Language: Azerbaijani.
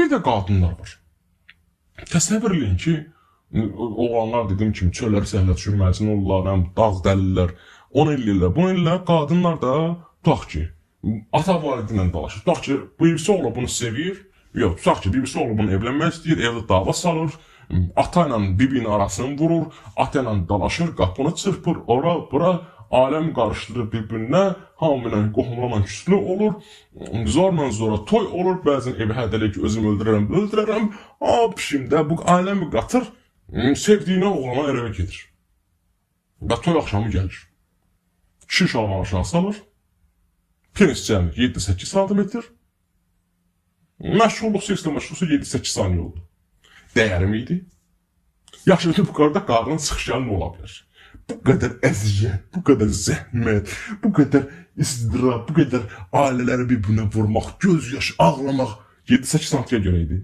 Bir də qadınlar var. Təsəvvür edin ki, oğlanlar dediyim kimi çöllər səhlə düşürməsin olurlar, dağ dəlirlər, onu eləyirlər, bunu eləyirlər. Qadınlar da tutaq ki, ata validinlə dalaşır. Tutaq ki, birisi oğlu bunu sevir, yox, tutaq ki, birisi oğlu bunu evlənmək istəyir, evdə dava salır, ata ilə bibinin arasını vurur, ata ilə dalaşır, qapını çırpır, ora, bura, aləm qarışdırır bir-birinə, hamıyla, qohumlarla küslü olur, zorla zora toy olur, bəzən evi hədələ ki, özüm öldürərəm, şimdi bu aləmi qatır, sevdiyinə oğlana ərəvə gedir. Və toy axşamı gəlir. Kişi şalvarı aşağı salır, penis cəmi 7-8 santimetr, məşğulluq, sekslə məşğulluqsa 7-8 saniyə oldu. Dəyərim idi. Yaşında bu qarda qarnın sıxışan nə ola bilər? Bu qədər əziyyət, bu qədər zəhmət, bu qədər istirab, bu qədər ailələri bir-birinə vurmaq, göz yaşı, ağlamaq 7-8 santiyə görə idi.